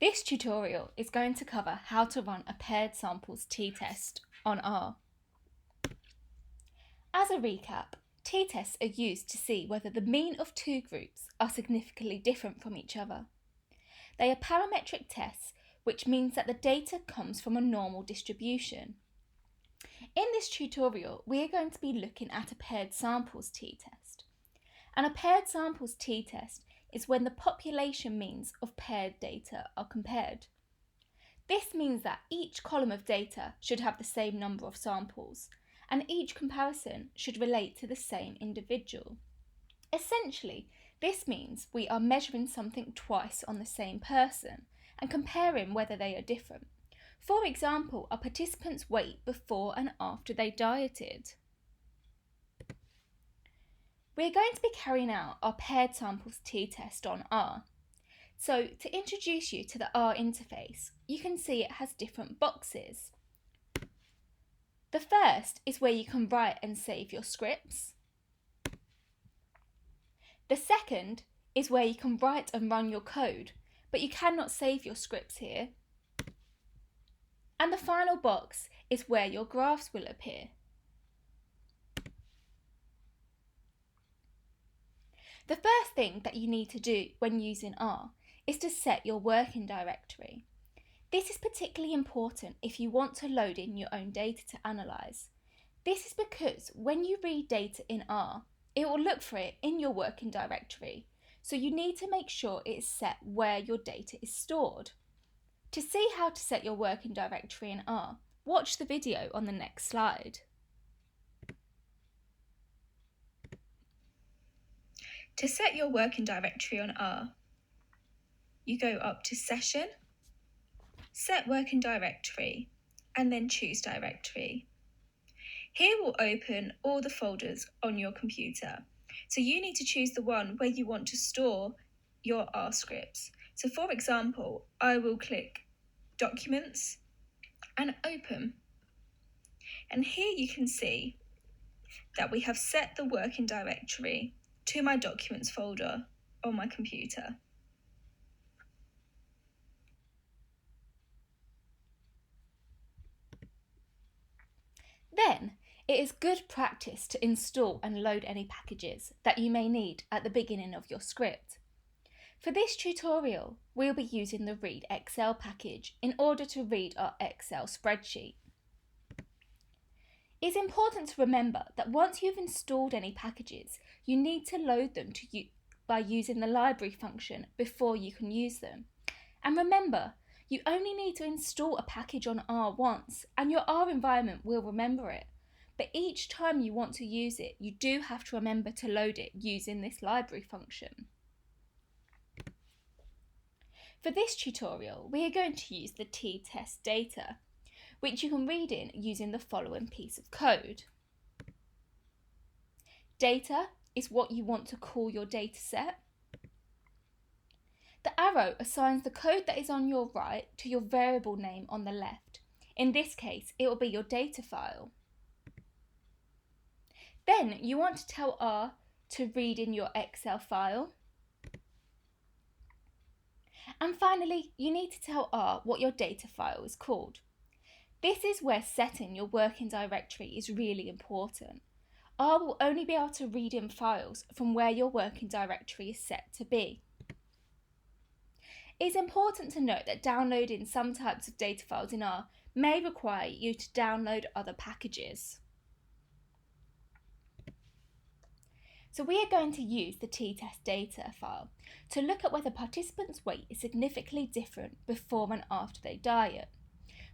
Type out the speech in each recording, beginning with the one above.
This tutorial is going to cover how to run a paired samples t-test on R. As a recap, t-tests are used to see whether the mean of two groups are significantly different from each other. They are parametric tests, which means that the data comes from a normal distribution. In this tutorial, we are going to be looking at a paired samples t-test. And a paired samples t-test is when the population means of paired data are compared. This means that each column of data should have the same number of samples, and each comparison should relate to the same individual. Essentially, this means we are measuring something twice on the same person and comparing whether they are different. For example, a participant's weight before and after they dieted. We're going to be carrying out our paired samples t-test on R. So to introduce you to the R interface, you can see it has different boxes. The first is where you can write and save your scripts. The second is where you can write and run your code, but you cannot save your scripts here. And the final box is where your graphs will appear. The first thing that you need to do when using R is to set your working directory. This is particularly important if you want to load in your own data to analyse. This is because when you read data in R, it will look for it in your working directory, so you need to make sure it is set where your data is stored. To see how to set your working directory in R, watch the video on the next slide. To set your working directory on R, you go up to Session, Set Working Directory, and then choose Directory. Here will open all the folders on your computer. So you need to choose the one where you want to store your R scripts. So for example, I will click Documents and Open. And here you can see that we have set the working directory to my Documents folder on my computer. Then, it is good practice to install and load any packages that you may need at the beginning of your script. For this tutorial, we'll be using the Read Excel package in order to read our Excel spreadsheet. It's important to remember that once you've installed any packages, you need to load them by using the library function before you can use them. And remember, you only need to install a package on R once, and your R environment will remember it. But each time you want to use it, you do have to remember to load it using this library function. For this tutorial, we are going to use the t-test data, which you can read in using the following piece of code. Data is what you want to call your data set. The arrow assigns the code that is on your right to your variable name on the left. In this case, it will be your data file. Then you want to tell R to read in your Excel file. And finally, you need to tell R what your data file is called. This is where setting your working directory is really important. R will only be able to read in files from where your working directory is set to be. It's important to note that downloading some types of data files in R may require you to download other packages. So we are going to use the t-test data file to look at whether participants' weight is significantly different before and after they diet.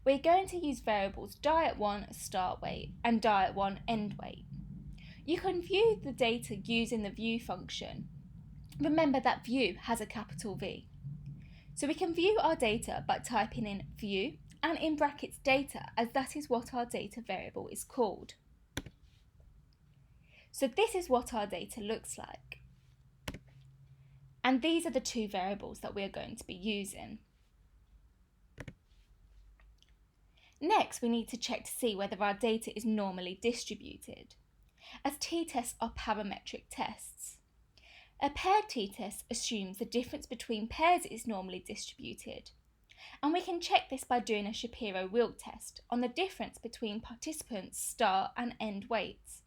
We're going to use variables diet1 start weight and diet1 end weight. You can view the data using the view function. Remember that view has a capital V. So we can view our data by typing in view and in brackets data, as that is what our data variable is called. So this is what our data looks like. And these are the two variables that we are going to be using. Next, we need to check to see whether our data is normally distributed, as t-tests are parametric tests. A paired t-test assumes the difference between pairs is normally distributed. And we can check this by doing a Shapiro-Wilk test on the difference between participants' start and end weights.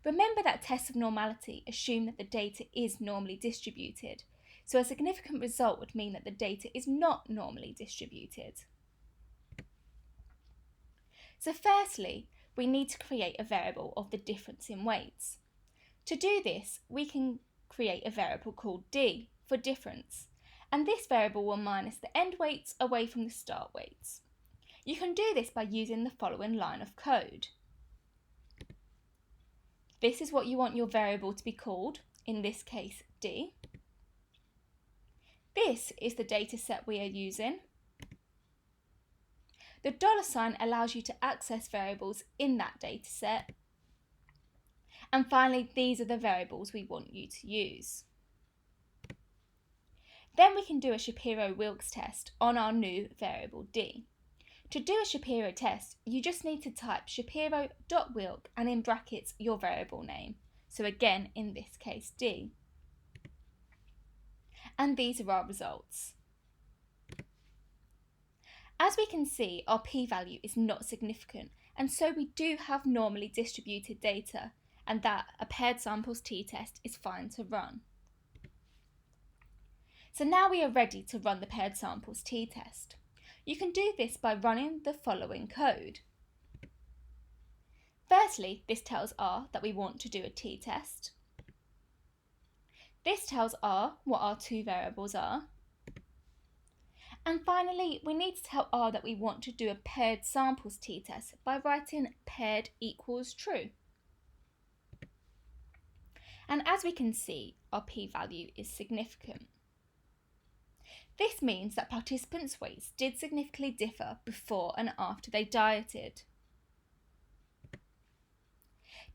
Remember that tests of normality assume that the data is normally distributed, so a significant result would mean that the data is not normally distributed. So firstly, we need to create a variable of the difference in weights. To do this, we can create a variable called D for difference, and this variable will minus the end weights away from the start weights. You can do this by using the following line of code. This is what you want your variable to be called, in this case D. This is the data set we are using. The $sign allows you to access variables in that data set. And finally, these are the variables we want you to use. Then we can do a Shapiro-Wilks test on our new variable D. To do a Shapiro test, you just need to type Shapiro.Wilk and in brackets your variable name. So again, in this case, D. And these are our results. As we can see, our p-value is not significant, and so we do have normally distributed data, and that a paired samples t-test is fine to run. So now we are ready to run the paired samples t-test. You can do this by running the following code. Firstly, this tells R that we want to do a t-test. This tells R what our two variables are. And finally, we need to tell R that we want to do a paired samples t-test by writing paired equals true. And as we can see, our p-value is significant. This means that participants' weights did significantly differ before and after they dieted.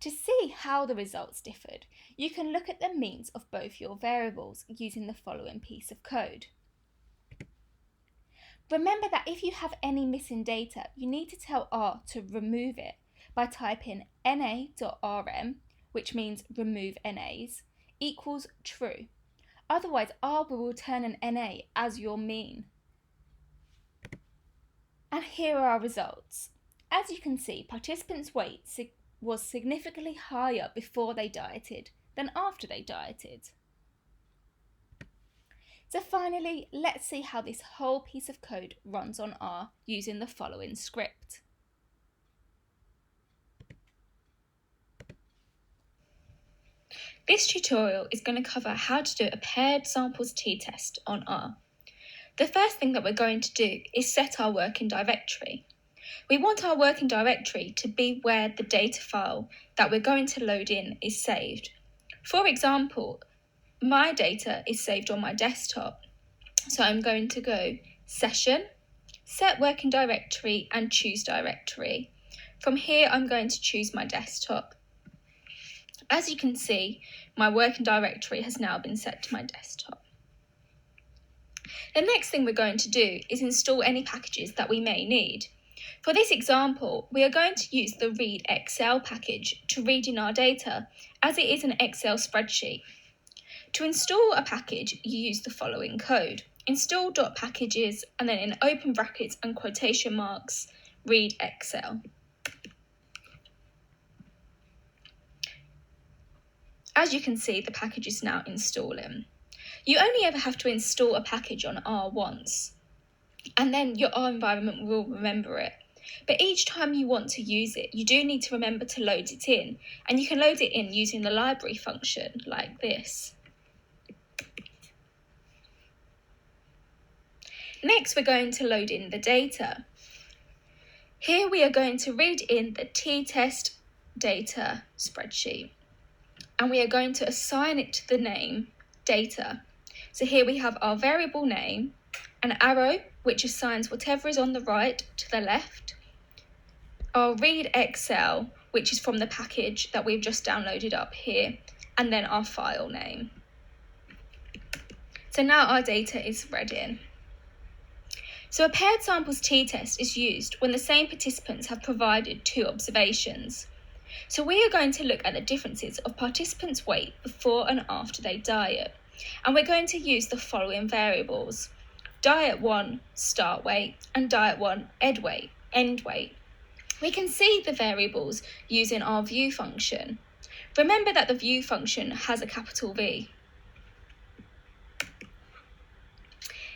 To see how the results differed, you can look at the means of both your variables using the following piece of code. Remember that if you have any missing data, you need to tell R to remove it by typing na.rm, which means remove NAs, equals true. Otherwise, R will return an NA as your mean. And here are our results. As you can see, participants' weight was significantly higher before they dieted than after they dieted. So finally, let's see how this whole piece of code runs on R using the following script. This tutorial is going to cover how to do a paired samples t-test on R. The first thing that we're going to do is set our working directory. We want our working directory to be where the data file that we're going to load in is saved. For example, my data is saved on my desktop, so I'm going to go Session, Set Working Directory and Choose Directory. From here, I'm going to choose my desktop. As you can see, my working directory has now been set to my desktop. The next thing we're going to do is install any packages that we may need. For this example, we are going to use the Read Excel package to read in our data, as it is an Excel spreadsheet. To install a package, you use the following code: install.packages and then in open brackets and quotation marks, Read Excel. As you can see, the package is now installing. You only ever have to install a package on R once, and then your R environment will remember it. But each time you want to use it, you do need to remember to load it in, and you can load it in using the library function like this. Next, we're going to load in the data. Here we are going to read in the t-test data spreadsheet, and we are going to assign it to the name data. So here we have our variable name, an arrow which assigns whatever is on the right to the left, our read Excel, which is from the package that we've just downloaded up here, and then our file name. So now our data is read in. So a paired samples t-test is used when the same participants have provided two observations. So we are going to look at the differences of participants' weight before and after they diet, and we're going to use the following variables: diet 1 start weight and diet 1 end weight, we can see the variables using our view function. Remember that the view function has a capital V.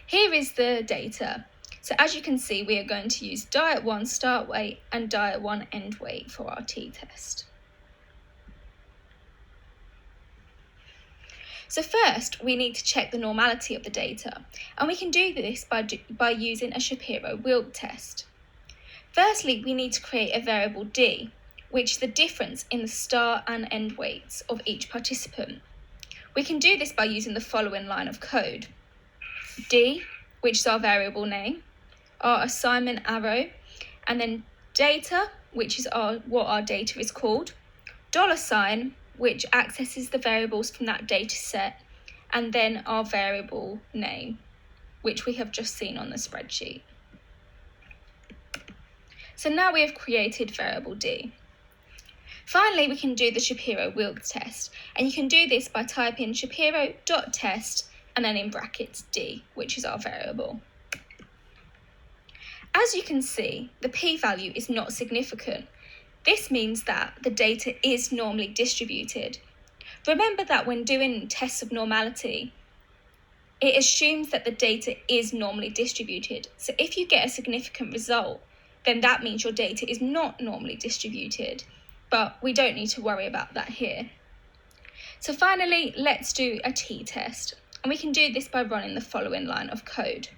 Here is the data. So as you can see, we are going to use diet 1 start weight and diet 1 end weight for our t-test. So first, we need to check the normality of the data, and we can do this by using a Shapiro-Wilk test. Firstly, we need to create a variable d, which is the difference in the start and end weights of each participant. We can do this by using the following line of code. D, which is our variable name, our assignment arrow, and then data, which is what our data is called, $, which accesses the variables from that data set, and then our variable name, which we have just seen on the spreadsheet. So now we have created variable d. Finally, we can do the Shapiro-Wilk test, and you can do this by typing Shapiro.test and then in brackets d, which is our variable. As you can see, the p-value is not significant. This means that the data is normally distributed. Remember that when doing tests of normality, it assumes that the data is normally distributed. So if you get a significant result, then that means your data is not normally distributed. But we don't need to worry about that here. So finally, let's do a t-test. And we can do this by running the following line of code.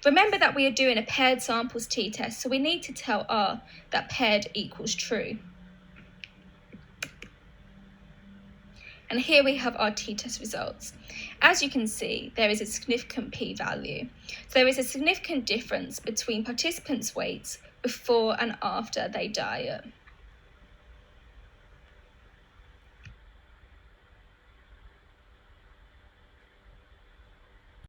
Remember that we are doing a paired samples t-test, so we need to tell R that paired equals true. And here we have our t-test results. As you can see, there is a significant p-value. So there is a significant difference between participants' weights before and after they diet.